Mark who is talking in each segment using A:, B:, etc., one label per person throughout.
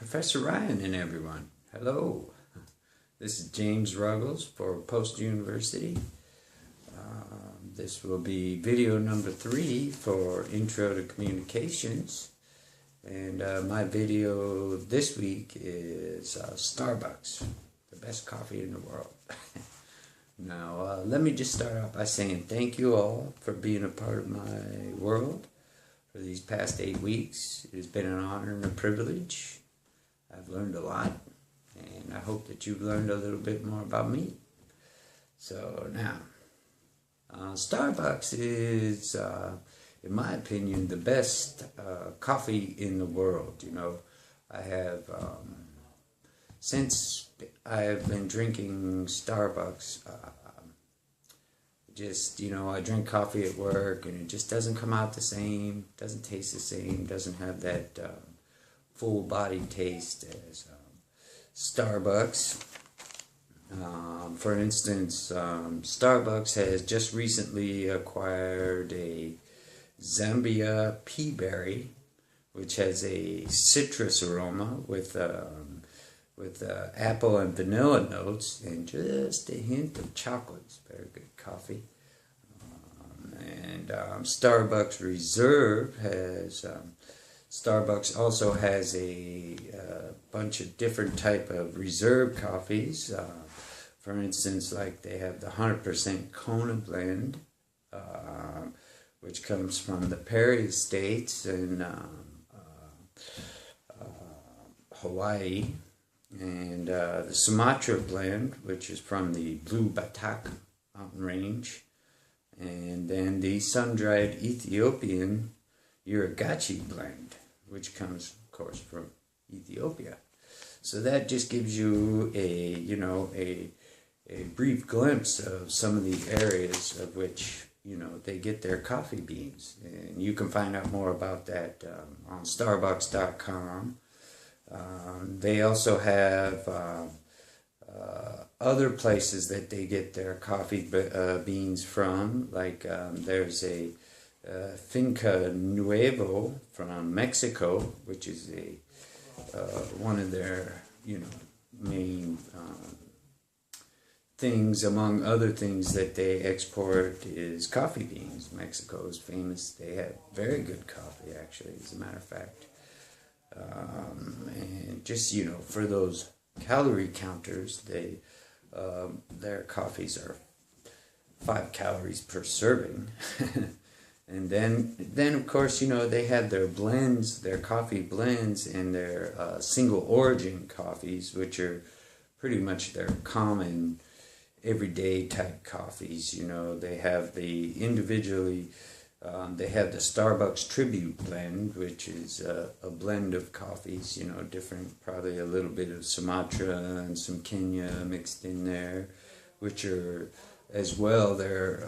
A: Professor Ryan and everyone. Hello. This is James Ruggles for Post University. This will be video number 3 for Intro to Communications. And my video this week is Starbucks, the best coffee in the world. Now, let me just start out by saying thank you all for being a part of my world for these past 8 weeks. It has been an honor and a privilege. I've learned a lot, and I hope that you've learned a little bit more about me. So now, Starbucks is, in my opinion, the best coffee in the world. You know, I have, since I have been drinking Starbucks, I drink coffee at work, and it just doesn't come out the same, doesn't taste the same, doesn't have that full body taste as Starbucks. For instance, Starbucks has just recently acquired a Zambia Pea Berry, which has a citrus aroma with apple and vanilla notes and just a hint of chocolate. It's very good coffee. Starbucks Reserve has Starbucks also has a bunch of different type of reserve coffees. For instance, like they have the 100% Kona blend, which comes from the Prairie States in Hawaii, and the Sumatra blend, which is from the Blue Batak mountain range, and then the sun-dried Ethiopian Yiragachi blend, which comes, of course, from Ethiopia. So that just gives you a brief glimpse of some of the areas of which, they get their coffee beans. And you can find out more about that on Starbucks.com. They also have other places that they get their coffee beans from, like there's a Finca Nuevo from Mexico, which is one of their main things. Among other things that they export is coffee beans. Mexico is famous. They have very good coffee, actually, as a matter of fact. And just for those calorie counters, their coffees are 5 calories per serving. And then of course, they have their blends, their coffee blends, and their single origin coffees, which are pretty much their common everyday type coffees. They have the individually, they have the Starbucks Tribute blend, which is a blend of coffees, different, probably a little bit of Sumatra and some Kenya mixed in there, which are as well, they're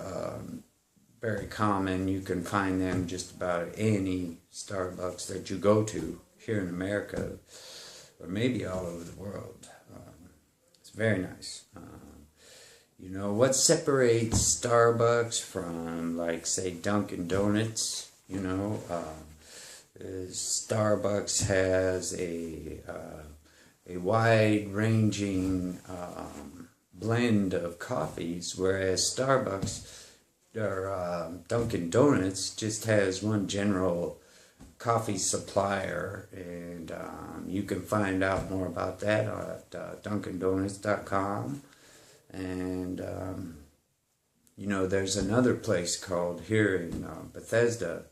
A: very common. You can find them just about at any Starbucks that you go to here in America, or maybe all over the world. It's very nice. What separates Starbucks from, like, say, Dunkin' Donuts? Starbucks has a wide-ranging blend of coffees, whereas Starbucks or Dunkin' Donuts just has one general coffee supplier, and you can find out more about that at DunkinDonuts.com. And there's another place called, here in Bethesda,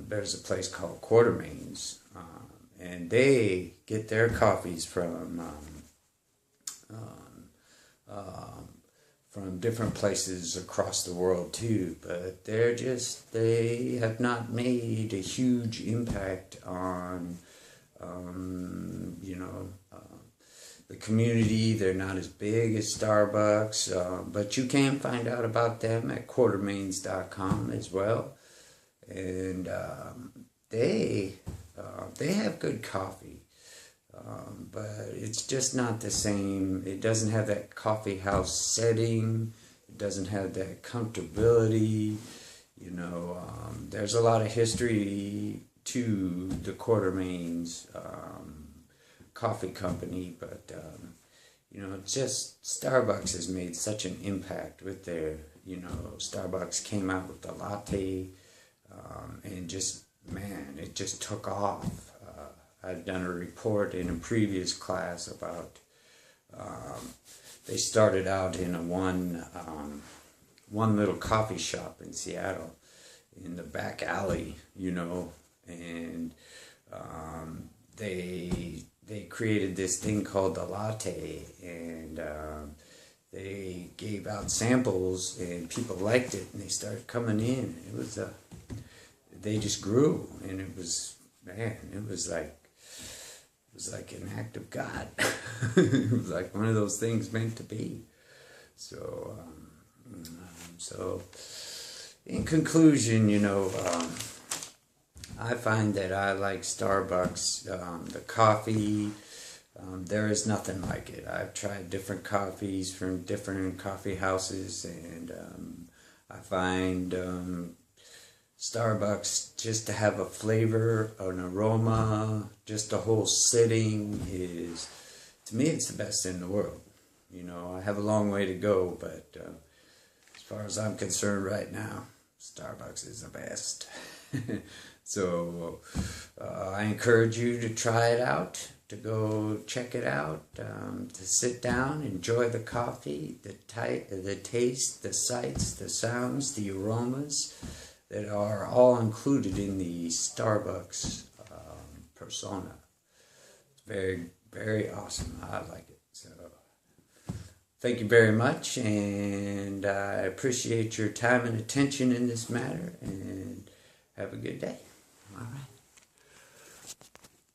A: there's a place called Quartermaines, and they get their coffees from different places across the world too, but they have not made a huge impact on the community. They're not as big as Starbucks, but you can find out about them at Quartermaines.com as well, and they have good coffee. But it's just not the same. It doesn't have that coffee house setting. It doesn't have that comfortability. There's a lot of history to the Quartermaines. coffee company, but you know, just Starbucks has made such an impact with their, you know, Starbucks came out with the latte, and just, man, it just took off. I've done a report in a previous class about, they started out in a one little coffee shop in Seattle, in the back alley, you know, and they created this thing called the latte, and they gave out samples, and people liked it, and they started coming in. It was they just grew, and it was, man, it was like an act of God. It was like one of those things meant to be. So, so in conclusion, you know, I find that I like Starbucks. The coffee, there is nothing like it. I've tried different coffees from different coffee houses, and I find Starbucks, just to have a flavor, an aroma, just a whole sitting is, to me, it's the best in the world. You know, I have a long way to go, but as far as I'm concerned right now, Starbucks is the best. So I encourage you to try it out, to go check it out, to sit down, enjoy the coffee, the taste, the sights, the sounds, the aromas that are all included in the Starbucks persona. It's very, very awesome. I like it. So thank you very much, and I appreciate your time and attention in this matter, and have a good day. All right.